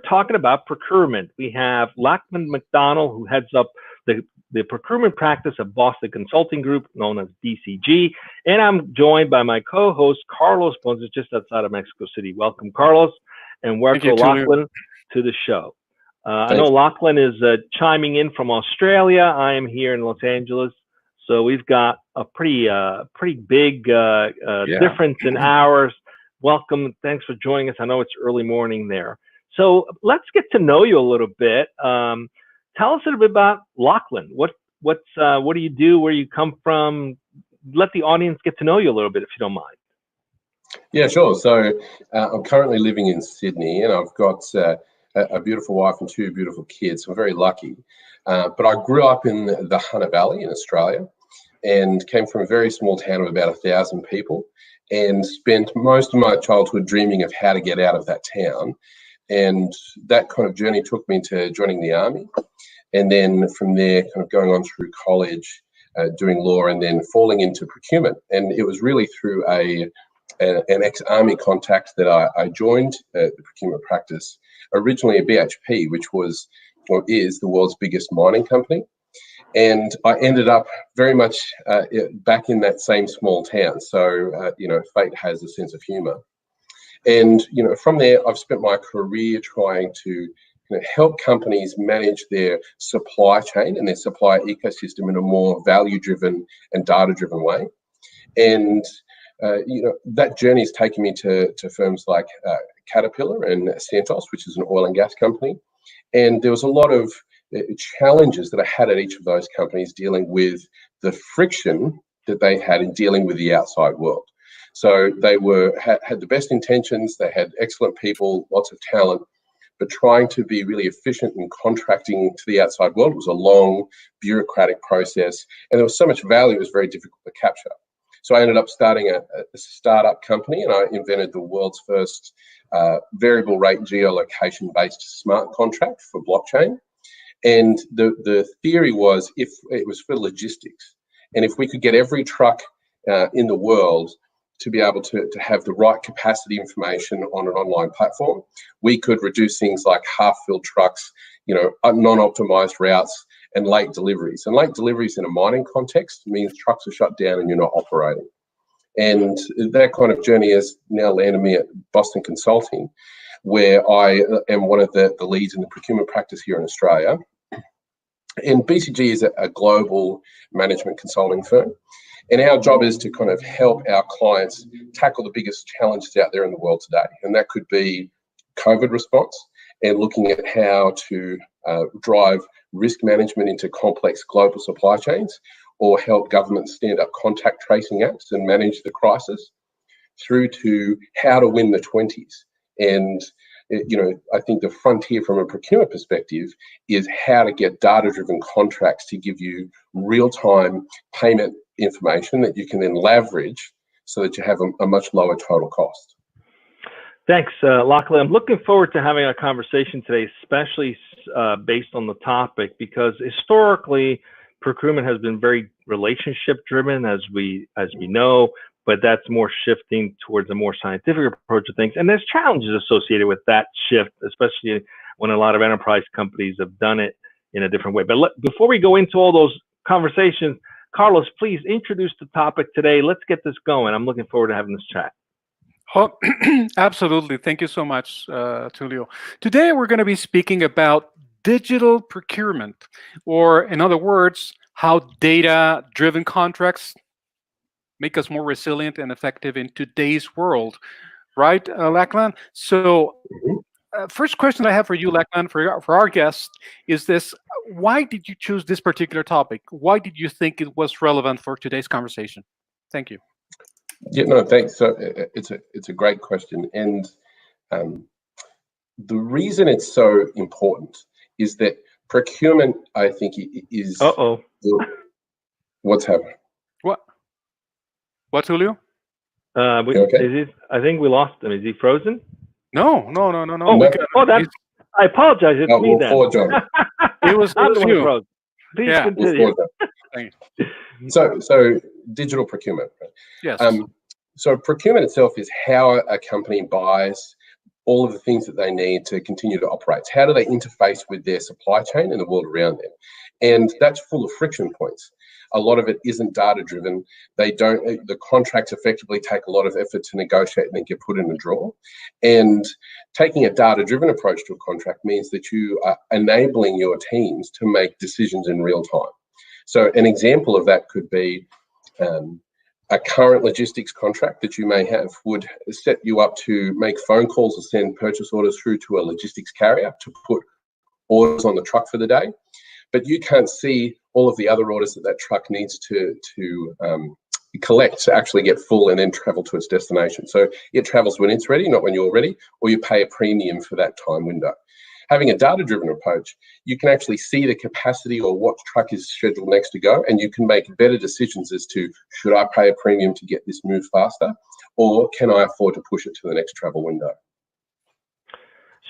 talking about procurement. We have Lachlan McDonald, who heads up the procurement practice of Boston Consulting Group, known as BCG. And I'm joined by my co-host, Carlos Ponce, just outside of Mexico City. Welcome, Carlos, and welcome, Lachlan, to the show. I know Lachlan is chiming in from Australia. I am here in Los Angeles. So we've got a pretty big difference in hours. Welcome. Thanks for joining us. I know it's early morning there. So let's get to know you a little bit. Tell us a little bit about Lachlan. What do you do? Where you come from? Let the audience get to know you a little bit, if you don't mind. Yeah, sure. So I'm currently living in Sydney, and I've got a beautiful wife and two beautiful kids. So I'm very lucky. But I grew up in the Hunter Valley in Australia, and came from a very small town of about 1,000 people, and spent most of my childhood dreaming of how to get out of that town. And that kind of journey took me to joining the army, and then from there kind of going on through college, doing law, and then falling into procurement. And it was really through an ex-army contact that I joined the procurement practice, originally at BHP, which was or is the world's biggest mining company. And I ended up very much back in that same small town. So, fate has a sense of humor. And, from there, I've spent my career trying to help companies manage their supply chain and their supply ecosystem in a more value-driven and data-driven way. And, that journey has taken me to firms like Caterpillar and Santos, which is an oil and gas company. And there was a lot of challenges that I had at each of those companies dealing with the friction that they had in dealing with the outside world. So they had the best intentions, they had excellent people, lots of talent, but trying to be really efficient in contracting to the outside world was a long bureaucratic process, and there was so much value it was very difficult to capture. So I ended up starting a startup company, and I invented the world's first variable rate geolocation-based smart contract for blockchain. And the theory was, if it was for logistics, and if we could get every truck in the world to be able to have the right capacity information on an online platform, we could reduce things like half-filled trucks, non-optimized routes, and late deliveries. And late deliveries in a mining context means trucks are shut down and you're not operating. And that kind of journey has now landed me at Boston Consulting, where I am one of the leads in the procurement practice here in Australia. And BCG is a global management consulting firm. And our job is to kind of help our clients tackle the biggest challenges out there in the world today. And that could be COVID response and looking at how to drive risk management into complex global supply chains, or help governments stand up contact tracing apps and manage the crisis, through to how to win the 20s. And I think the frontier from a procurement perspective is how to get data-driven contracts to give you real-time payment information that you can then leverage so that you have a much lower total cost. Thanks, Lachlan. I'm looking forward to having a conversation today, especially based on the topic, because historically, procurement has been very relationship-driven, as we know, but that's more shifting towards a more scientific approach to things. And there's challenges associated with that shift, especially when a lot of enterprise companies have done it in a different way. But before we go into all those conversations, Carlos, please introduce the topic today. Let's get this going. I'm looking forward to having this chat. Oh, absolutely. Thank you so much, Tulio. Today, we're going to be speaking about digital procurement, or in other words, how data-driven contracts make us more resilient and effective in today's world, right, Lachlan? So first question I have for you, Lachlan, for our guest, is this: why did you choose this particular topic? Why did you think it was relevant for today's conversation? Thank you. Yeah, no, thanks. So it's a great question. And the reason it's so important is that procurement, I think, is... What's happening? What, Julio? Okay? I think we lost him. Is he frozen? No. I apologize. It's me then. It was you. Please continue. So digital procurement. Right? Yes. So procurement itself is how a company buys, all of the things that they need to continue to operate. How do they interface with their supply chain and the world around them? And that's full of friction points. A lot of it isn't data driven. The contracts effectively take a lot of effort to negotiate and then get put in a drawer. And taking a data driven approach to a contract means that you are enabling your teams to make decisions in real time. So an example of that could be a current logistics contract that you may have would set you up to make phone calls or send purchase orders through to a logistics carrier to put orders on the truck for the day. But you can't see all of the other orders that truck needs to collect to actually get full and then travel to its destination. So it travels when it's ready, not when you're ready, or you pay a premium for that time window. Having a data-driven approach, you can actually see the capacity or what truck is scheduled next to go, and you can make better decisions as to, should I pay a premium to get this moved faster, or can I afford to push it to the next travel window?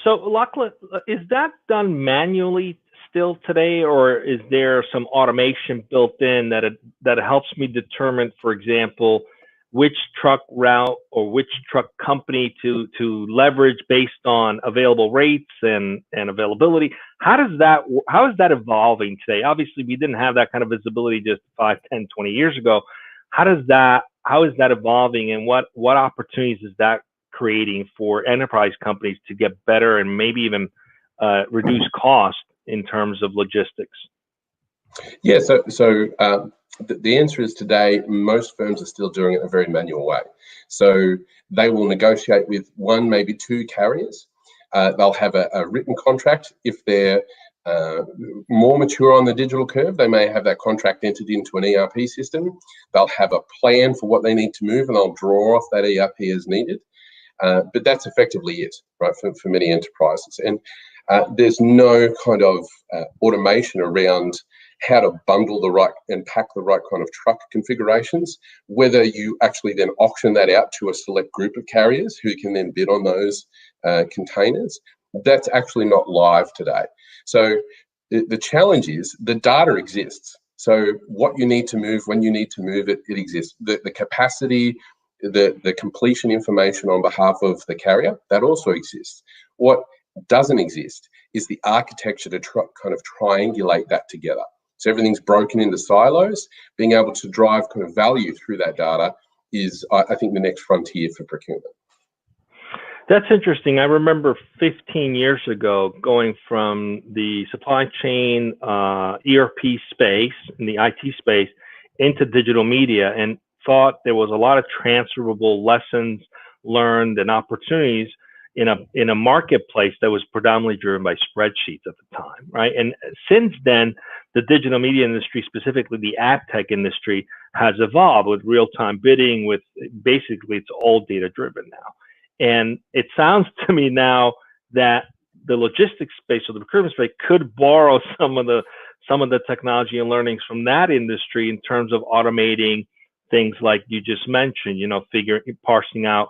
So, Lachlan, is that done manually still today, or is there some automation built in that helps me determine, for example, which truck route or which truck company to leverage based on available rates and availability? How is that evolving today? Obviously, we didn't have that kind of visibility just 5, 10, 20 years ago. How is that evolving, and what opportunities is that creating for enterprise companies to get better and maybe even reduce cost in terms of logistics? Yeah, so the answer is today, most firms are still doing it in a very manual way. So they will negotiate with one, maybe two carriers. They'll have a written contract. If they're more mature on the digital curve, they may have that contract entered into an ERP system. They'll have a plan for what they need to move, and they'll draw off that ERP as needed. But that's effectively it, right, for many enterprises. And there's no kind of automation around how to bundle the right and pack the right kind of truck configurations, whether you actually then auction that out to a select group of carriers who can then bid on those containers. That's actually not live today. So the challenge is the data exists. So what you need to move, when you need to move it, it exists. The capacity, the completion information on behalf of the carrier, that also exists. What doesn't exist is the architecture to kind of triangulate that together. So everything's broken into silos. Being able to drive kind of value through that data is, I think, the next frontier for procurement. That's interesting. I remember 15 years ago going from the supply chain ERP space, in the IT space, into digital media, and thought there was a lot of transferable lessons learned and opportunities in a marketplace that was predominantly driven by spreadsheets at the time, right? And since then, the digital media industry, specifically the ad tech industry, has evolved with real-time bidding, with basically it's all data-driven now. And it sounds to me now that the logistics space or the procurement space could borrow some of the technology and learnings from that industry in terms of automating things like you just mentioned, parsing out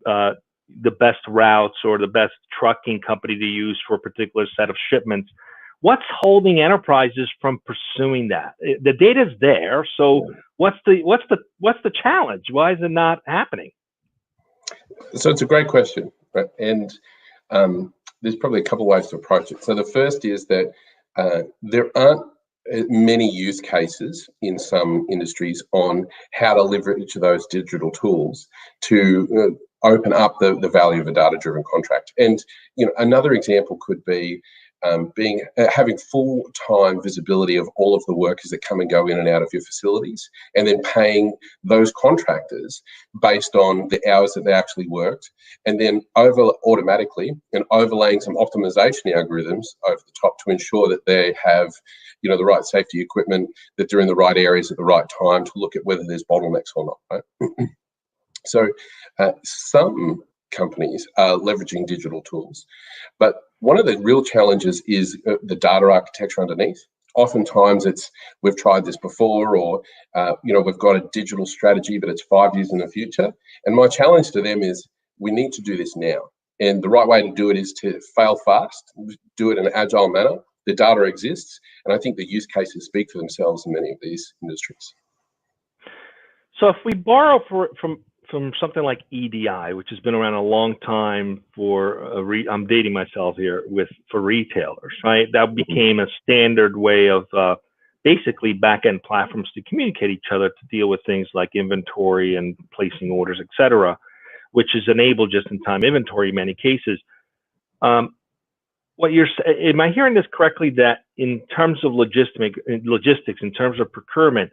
the best routes or the best trucking company to use for a particular set of shipments. What's holding enterprises from pursuing that? The data's there, so what's the challenge? Why is it not happening? So it's a great question, right? And there's probably a couple of ways to approach it. So the first is that there aren't many use cases in some industries on how to leverage those digital tools to open up the value of a data-driven contract. And another example could be having full-time visibility of all of the workers that come and go in and out of your facilities, and then paying those contractors based on the hours that they actually worked, and then automatically and overlaying some optimization algorithms over the top to ensure that they have the right safety equipment, that they're in the right areas at the right time to look at whether there's bottlenecks or not, right? So some companies are leveraging digital tools, but one of the real challenges is the data architecture underneath. Oftentimes we've tried this before, or we've got a digital strategy, but it's 5 years in the future. And my challenge to them is we need to do this now. And the right way to do it is to fail fast, do it in an agile manner. The data exists, and I think the use cases speak for themselves in many of these industries. So if we borrow from something like EDI, which has been around a long time for I'm dating myself here for retailers, right? That became a standard way of basically back-end platforms to communicate each other to deal with things like inventory and placing orders, et cetera, which has enabled just-in-time inventory in many cases. Am I hearing this correctly, that in terms of logistics, in terms of procurement,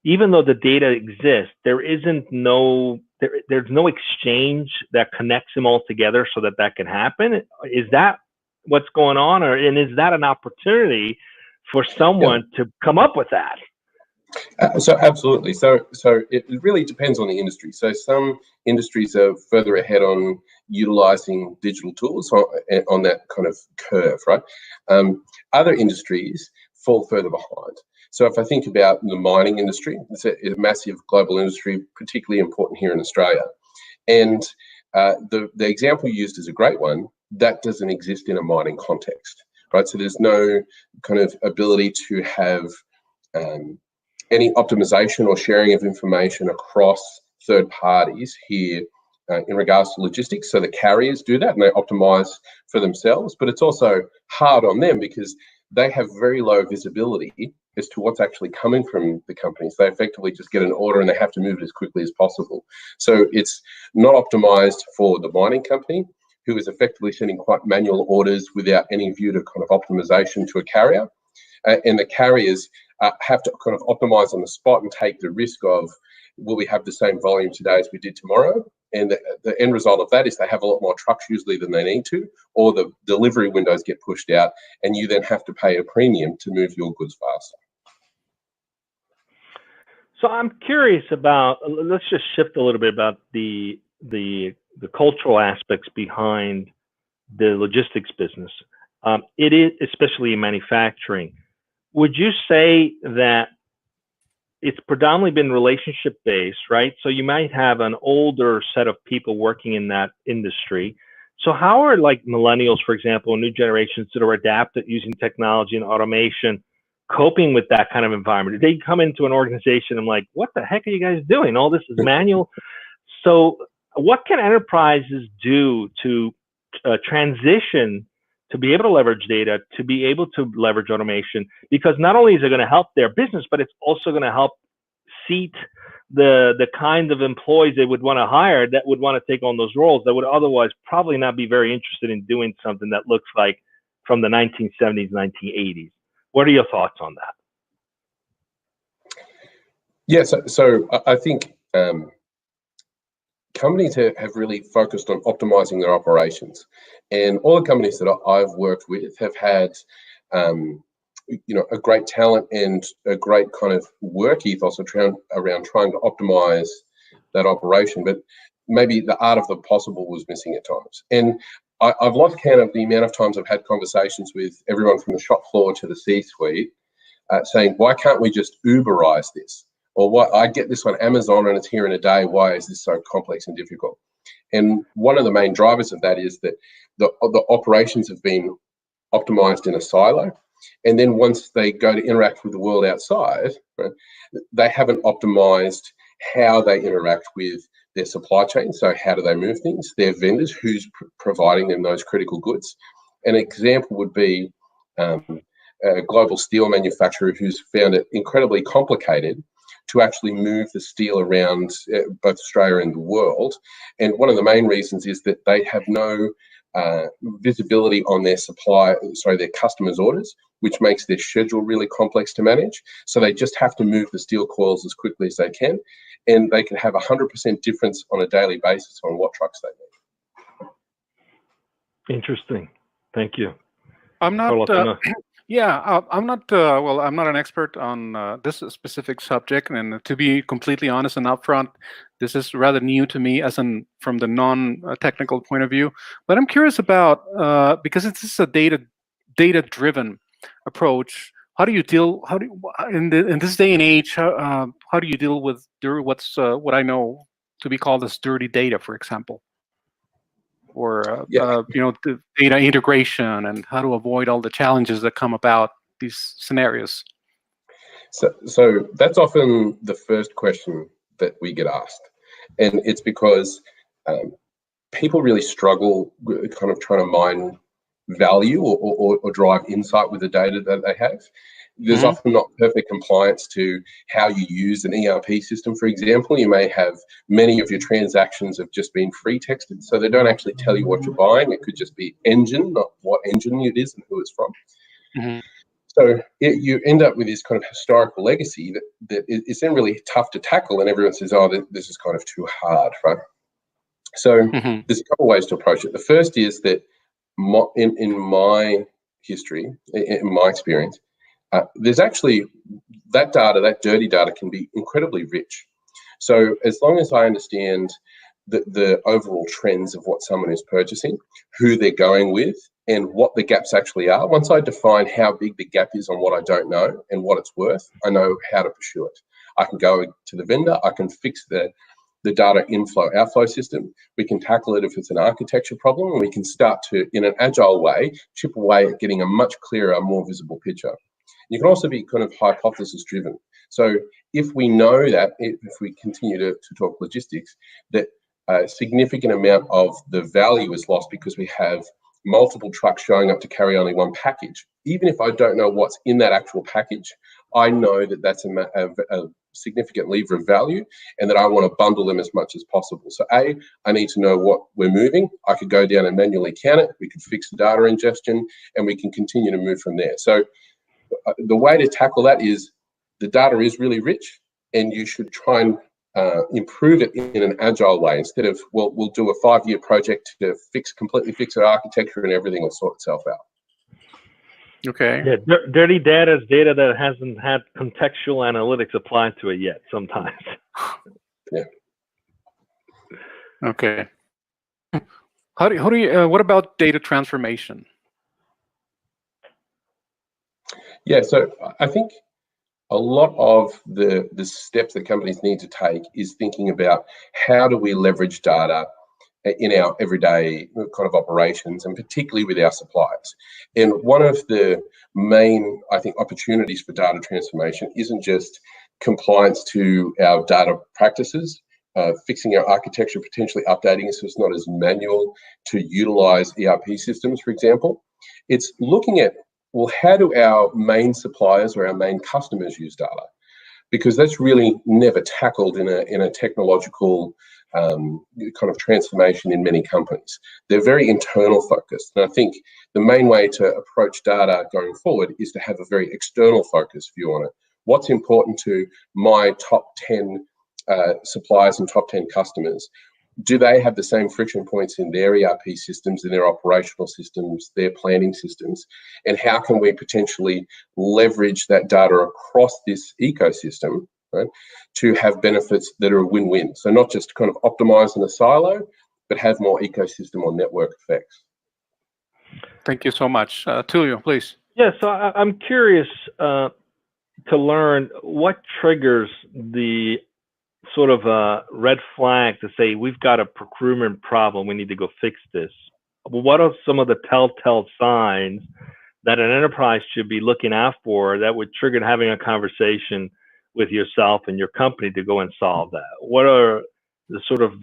even though the data exists, there's no exchange that connects them all together so that can happen? Is that what's going on, and is that an opportunity for someone to come up with that? So absolutely. So it really depends on the industry. So some industries are further ahead on utilizing digital tools on that kind of curve, right? Other industries fall further behind. So if I think about the mining industry, it's a massive global industry, particularly important here in Australia. And the example used is a great one. That doesn't exist in a mining context, right? So there's no kind of ability to have any optimization or sharing of information across third parties here in regards to logistics. So the carriers do that and they optimize for themselves, but it's also hard on them because they have very low visibility as to what's actually coming from the companies. They effectively just get an order and they have to move it as quickly as possible. So it's not optimized for the mining company, who is effectively sending quite manual orders without any view to kind of optimization to a carrier. And the carriers have to kind of optimize on the spot and take the risk of, will we have the same volume today as we did tomorrow? And the end result of that is they have a lot more trucks usually than they need to, or the delivery windows get pushed out and you then have to pay a premium to move your goods faster. So I'm curious about, let's just shift a little bit about the cultural aspects behind the logistics business. It is, especially in manufacturing. Would you say that it's predominantly been relationship based, right? So you might have an older set of people working in that industry. So how are like millennials, for example, new generations that are adapted using technology and automation, coping with that kind of environment? They come into an organization and like, what the heck are you guys doing? All this is manual. So what can enterprises do to transition to be able to leverage data, to be able to leverage automation? Because not only is it going to help their business, but it's also going to help seat the kind of employees they would want to hire that would want to take on those roles that would otherwise probably not be very interested in doing something that looks like from the 1970s, 1980s. What are your thoughts on that? Yeah, so I think companies have really focused on optimizing their operations, and all the companies that I've worked with have had, a great talent and a great kind of work ethos around trying to optimize that operation. But maybe the art of the possible was missing at times. And I've lost count of the amount of times I've had conversations with everyone from the shop floor to the C-suite saying, why can't we just Uberize this? Or what, I get this on Amazon and it's here in a day. Why is this so complex and difficult? And one of the main drivers of that is that the operations have been optimized in a silo. And then once they go to interact with the world outside, right, they haven't optimized how they interact with their supply chain. So how do they move things? Their vendors, who's providing them those critical goods. An example would be a global steel manufacturer who's found it incredibly complicated to actually move the steel around both Australia and the world. And one of the main reasons is that they have no visibility on their their customers' orders, which makes their schedule really complex to manage. So they just have to move the steel coils as quickly as they can, and they can have 100% difference on a daily basis on what trucks they need. Interesting. Thank you. I'm not. I'm not. Well, I'm not an expert on this specific subject, and to be completely honest and upfront, this is rather new to me, from the non-technical point of view. But I'm curious about because it's a data-driven approach. How do you deal? In this day and age? How do you deal with what I know to be called as dirty data, for example? Or the data integration, and how to avoid all the challenges that come about these scenarios? So that's often the first question that we get asked. And it's because people really struggle kind of trying to mine value or drive insight with the data that they have. There's often not perfect compliance to how you use an ERP system, for example. You may have many of your transactions have just been free texted, so they don't actually tell you what you're buying. It could just be engine, not what engine it is and who it's from. So you end up with this kind of historical legacy that is then really tough to tackle, and everyone says, oh, this is kind of too hard, right? So there's a couple of ways to approach it. The first is that in my history, in my experience, there's actually that data, that dirty data can be incredibly rich. So as long as I understand the overall trends of what someone is purchasing, who they're going with, and what the gaps actually are, once I define how big the gap is on what I don't know and what it's worth, I know how to pursue it. I can go to the vendor, I can fix the data inflow outflow system. We can tackle it if it's an architecture problem, and we can start to, in an agile way, chip away at getting a much clearer, more visible picture. You can also be kind of hypothesis driven. So if we know that, if we continue to talk logistics, that a significant amount of the value is lost because we have multiple trucks showing up to carry only one package. Even if I don't know what's in that actual package, I know that that's a significant lever of value, and that I want to bundle them as much as possible. So I need to know what we're moving. I could go down and manually count it. We could fix the data ingestion, and we can continue to move from there. So the way to tackle that is the data is really rich, and you should try and improve it in an agile way instead of, well, we'll do a 5-year project to completely fix our architecture and everything will sort itself out. Okay. Yeah, dirty data is data that hasn't had contextual analytics applied to it yet sometimes. Yeah. Okay. How do you what about data transformation? Yeah, so I think a lot of the steps that companies need to take is thinking about how do we leverage data in our everyday kind of operations, and particularly with our suppliers. And one of the main, I think, opportunities for data transformation isn't just compliance to our data practices, fixing our architecture, potentially updating it so it's not as manual, to utilize ERP systems, for example. It's looking at, well, how do our main suppliers or our main customers use data? Because that's really never tackled in a technological kind of transformation in many companies. They're very internal focused. And I think the main way to approach data going forward is to have a very external focus view on it. What's important to my top 10 suppliers and top 10 customers? Do they have the same friction points in their ERP systems, in their operational systems, their planning systems? And how can we potentially leverage that data across this ecosystem, right, to have benefits that are a win-win? So not just kind of optimize in a silo, but have more ecosystem or network effects. Thank you so much. Tulio, please. Yeah, so I'm curious to learn what triggers the sort of a red flag to say, we've got a procurement problem, we need to go fix this. What are some of the telltale signs that an enterprise should be looking out for that would trigger having a conversation with yourself and your company to go and solve that? What are the sort of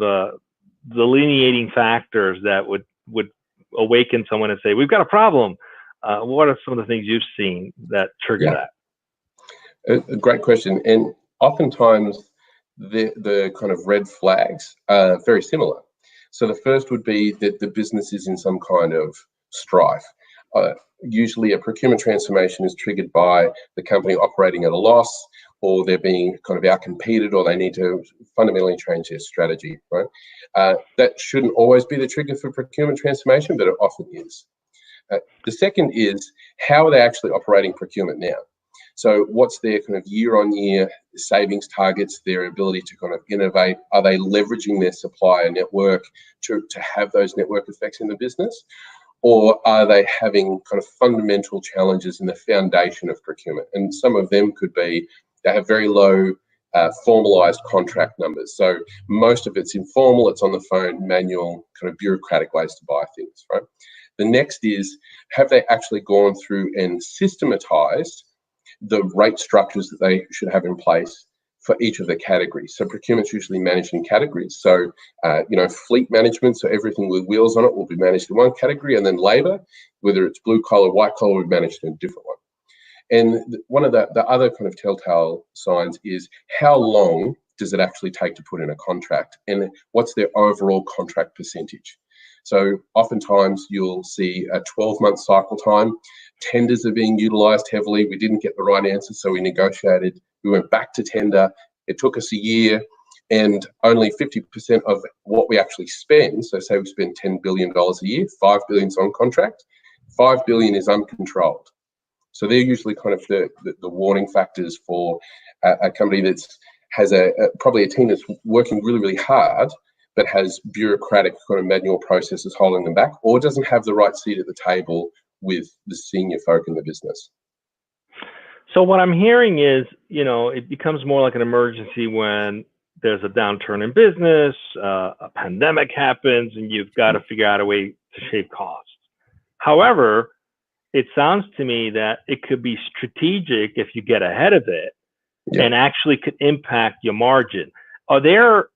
delineating factors that would awaken someone and say, we've got a problem? What are some of the things you've seen that trigger that? A great question. And oftentimes the kind of red flags are very similar. So the first would be that the business is in some kind of strife. Usually a procurement transformation is triggered by the company operating at a loss, or they're being kind of outcompeted, or they need to fundamentally change their strategy, right? That shouldn't always be the trigger for procurement transformation, but it often is. The second is, how are they actually operating procurement now? So what's their kind of year-on-year savings targets, their ability to kind of innovate? Are they leveraging their supplier network to have those network effects in the business? Or are they having kind of fundamental challenges in the foundation of procurement? And some of them could be, they have very low formalized contract numbers. So most of it's informal, it's on the phone, manual, kind of bureaucratic ways to buy things, right? The next is, have they actually gone through and systematized the rate structures that they should have in place for each of the categories. So procurement's usually managed in categories. So, fleet management, so everything with wheels on it will be managed in one category, and then labor, whether it's blue collar, white collar, will be managed in a different one. And one of the other kind of telltale signs is how long does it actually take to put in a contract, and what's their overall contract percentage. So oftentimes you'll see a 12-month cycle time. Tenders are being utilised heavily. We didn't get the right answer, so we negotiated. We went back to tender. It took us a year, and only 50% of what we actually spend, so say we spend $10 billion a year, $5 billion is on contract, $5 billion is uncontrolled. So they're usually kind of the warning factors for a company that has probably a team that's working really, really hard, but has bureaucratic kind of manual processes holding them back, or doesn't have the right seat at the table with the senior folk in the business. So what I'm hearing is, it becomes more like an emergency when there's a downturn in business, a pandemic happens, and you've got to figure out a way to shave costs. However, it sounds to me that it could be strategic if you get ahead of it, and actually could impact your margin. Are there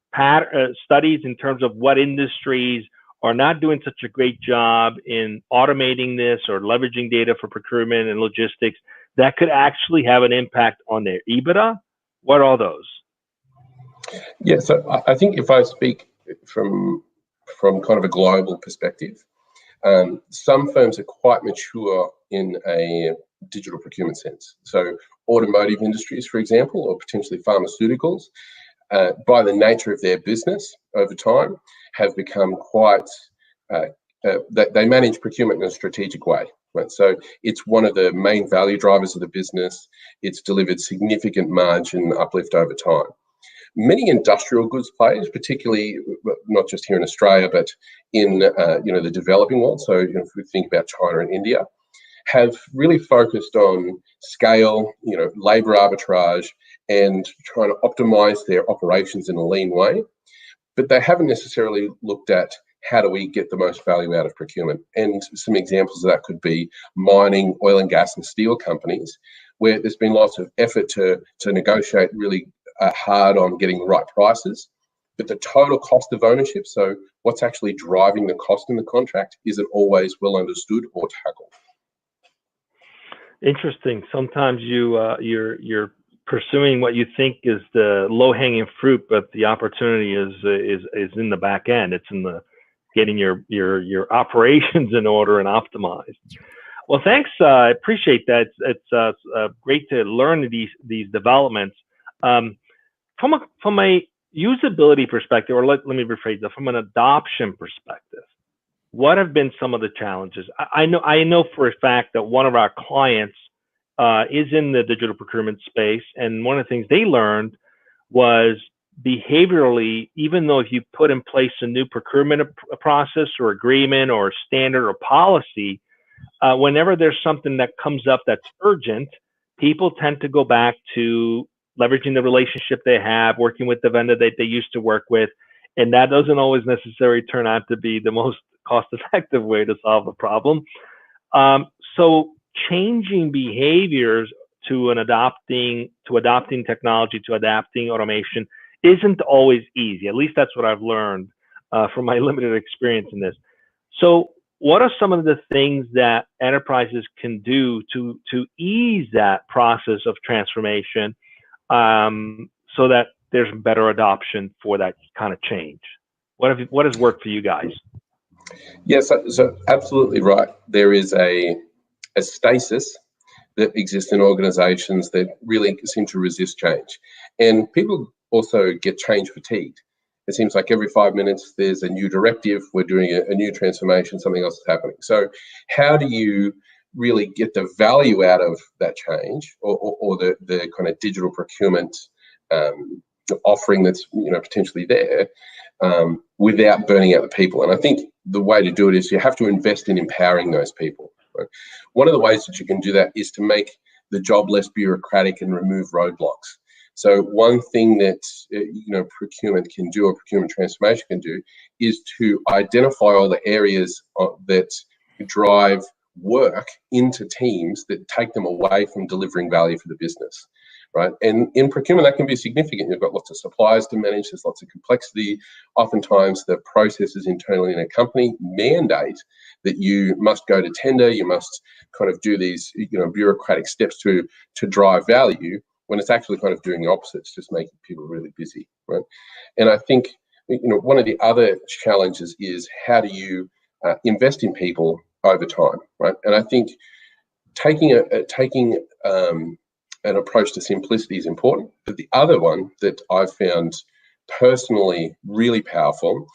studies in terms of what industries are not doing such a great job in automating this or leveraging data for procurement and logistics that could actually have an impact on their EBITDA? What are those? Yeah, so I think if I speak from kind of a global perspective, some firms are quite mature in a digital procurement sense. So automotive industries, for example, or potentially pharmaceuticals, by the nature of their business over time, have become quite, they manage procurement in a strategic way. Right? So it's one of the main value drivers of the business. It's delivered significant margin uplift over time. Many industrial goods players, particularly not just here in Australia, but in the developing world, so if we think about China and India, have really focused on scale, labour arbitrage, and trying to optimise their operations in a lean way. But they haven't necessarily looked at how do we get the most value out of procurement. And some examples of that could be mining, oil and gas and steel companies, where there's been lots of effort to negotiate really hard on getting the right prices. But the total cost of ownership, so what's actually driving the cost in the contract, isn't always well understood or tackled. Interesting. Sometimes you're pursuing what you think is the low-hanging fruit, but the opportunity is in the back end. It's in the getting your operations in order and optimized. Well, thanks. I appreciate that. It's great to learn these developments. From a usability perspective, or let me rephrase that, from an adoption perspective, what have been some of the challenges? I know for a fact that one of our clients is in the digital procurement space, and one of the things they learned was behaviorally, even though if you put in place a new procurement process or agreement or standard or policy, whenever there's something that comes up that's urgent, people tend to go back to leveraging the relationship they have, working with the vendor that they used to work with, and that doesn't always necessarily turn out to be the most cost-effective way to solve the problem. So changing behaviors to adopting technology, to adapting automation isn't always easy. At least that's what I've learned from my limited experience in this. So what are some of the things that enterprises can do to ease that process of transformation so that there's better adoption for that kind of change? What has worked for you guys? Yes, so absolutely right. There is a stasis that exists in organizations that really seem to resist change. And people also get change fatigued. It seems like every 5 minutes there's a new directive, we're doing a new transformation, something else is happening. So how do you really get the value out of that change or the kind of digital procurement offering that's potentially there without burning out the people? And I think the way to do it is you have to invest in empowering those people. Right? One of the ways that you can do that is to make the job less bureaucratic and remove roadblocks. So one thing that procurement can do, or procurement transformation can do, is to identify all the areas that drive work into teams that take them away from delivering value for the business. right? And in procurement, that can be significant. You've got lots of suppliers to manage. There's lots of complexity. Oftentimes, the processes internally in a company mandate that you must go to tender. You must kind of do these, bureaucratic steps to drive value, when it's actually kind of doing the opposite. It's just making people really busy, right? And I think, one of the other challenges is how do you invest in people over time, right? And I think taking an approach to simplicity is important. But the other one that I've found personally really powerful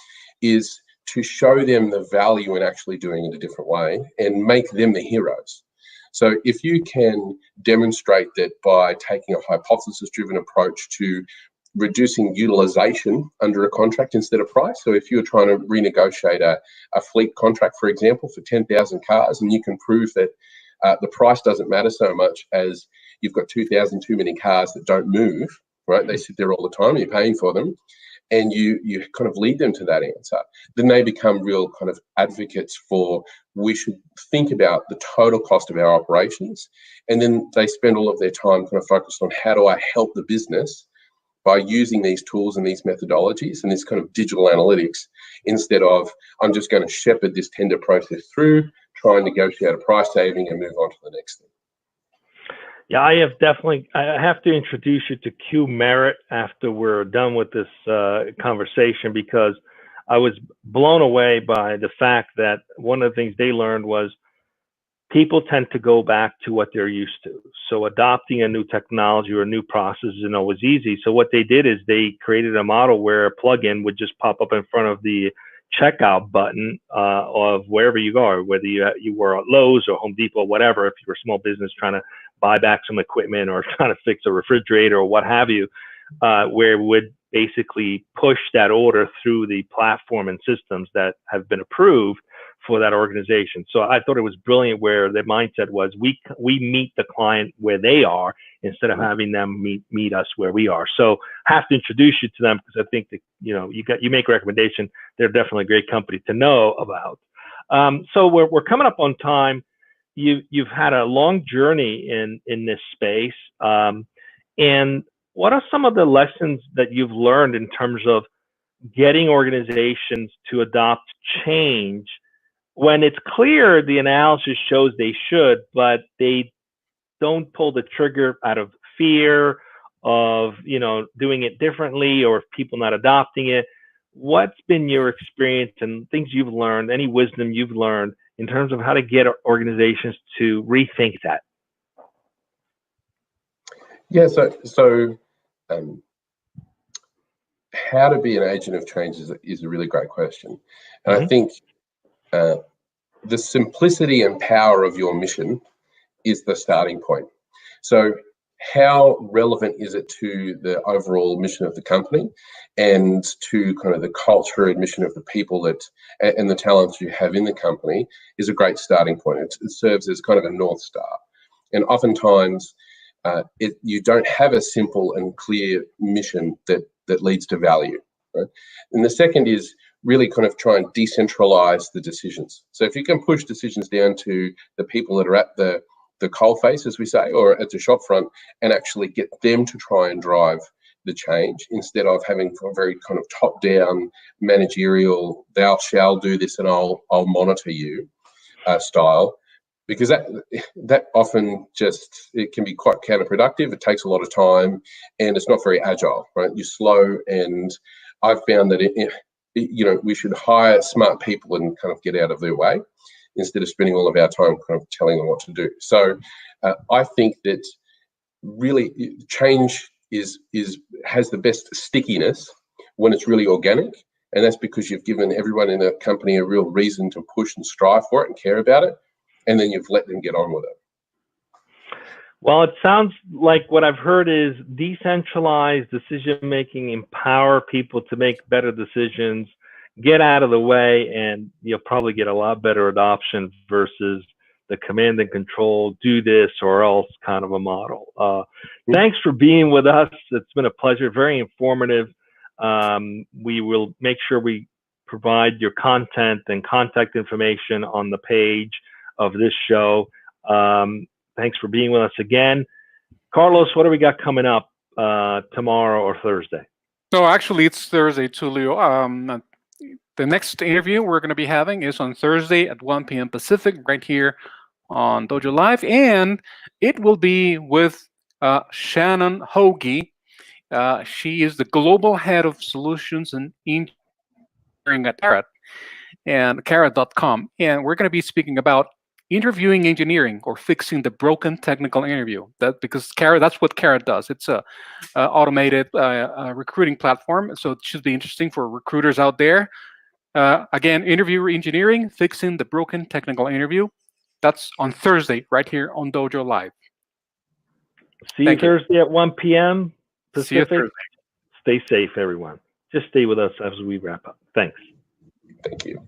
is to show them the value in actually doing it a different way and make them the heroes. So if you can demonstrate that by taking a hypothesis-driven approach to reducing utilization under a contract instead of price. So if you're trying to renegotiate a fleet contract, for example, for 10,000 cars, and you can prove that the price doesn't matter so much as you've got 2,000 too many cars that don't move, right? They sit there all the time, you're paying for them, and you kind of lead them to that answer. Then they become real kind of advocates for, we should think about the total cost of our operations. And then they spend all of their time kind of focused on, how do I help the business by using these tools and these methodologies and this kind of digital analytics, instead of, I'm just going to shepherd this tender process through, try and negotiate a price saving and move on to the next thing. Yeah, I have to introduce you to Q Merritt after we're done with this conversation, because I was blown away by the fact that one of the things they learned was people tend to go back to what they're used to. So adopting a new technology or a new process isn't always easy. So what they did is they created a model where a plugin would just pop up in front of the checkout button of wherever you are, whether you were at Lowe's or Home Depot, whatever, if you're a small business trying to buy back some equipment or trying to fix a refrigerator or what have you, where it would basically push that order through the platform and systems that have been approved for that organization. So I thought it was brilliant, where their mindset was, we meet the client where they are instead of having them meet us where we are. So I have to introduce you to them, because I think that you make a recommendation. They're definitely a great company to know about. So we're coming up on time. You've had a long journey in this space, and what are some of the lessons that you've learned in terms of getting organizations to adopt change when it's clear the analysis shows they should, but they don't pull the trigger out of fear of doing it differently, or if people not adopting it? What's been your experience and things you've learned, any wisdom you've learned in terms of how to get organizations to rethink that? Yeah, so how to be an agent of change is a really great question. And I think the simplicity and power of your mission is the starting point. So how relevant is it to the overall mission of the company and to kind of the culture and mission of the people that and the talents you have in the company is a great starting point. It serves as kind of a North Star. And oftentimes you don't have a simple and clear mission that leads to value. Right? And the second is really kind of try and decentralize the decisions. So if you can push decisions down to the people that are at the coalface, as we say, or at the shop front, and actually get them to try and drive the change, instead of having a very kind of top-down managerial, thou shall do this and I'll monitor you style, because that often it can be quite counterproductive. It takes a lot of time and it's not very agile, right? You're slow, and I've found that we should hire smart people and kind of get out of their way instead of spending all of our time kind of telling them what to do. So I think that really change has the best stickiness when it's really organic, and that's because you've given everyone in a company a real reason to push and strive for it and care about it, and then you've let them get on with it. Well, it sounds like what I've heard is decentralized decision-making, empower people to make better decisions, get out of the way, and you'll probably get a lot better adoption versus the command and control, do this or else kind of a model. Thanks for being with us. It's been a pleasure, very informative. We will make sure we provide your content and contact information on the page of this show. Thanks for being with us again. Carlos, what do we got coming up tomorrow or Thursday? No, actually, it's Thursday, Tulio. The next interview we're going to be having is on Thursday at 1 p.m. Pacific, right here on Dojo Live, and it will be with Shannon Hoagie. She is the global head of solutions and engineering at Carrot and Carrot.com, and we're going to be speaking about interviewing engineering, or fixing the broken technical interview. Because Carrot, that's what Carrot does. It's a automated recruiting platform, so it should be interesting for recruiters out there. Again, interview engineering, fixing the broken technical interview. That's on Thursday, right here on Dojo Live. See you Thursday at 1 p.m. Pacific. See you Thursday. Stay safe, everyone. Just stay with us as we wrap up. Thanks. Thank you.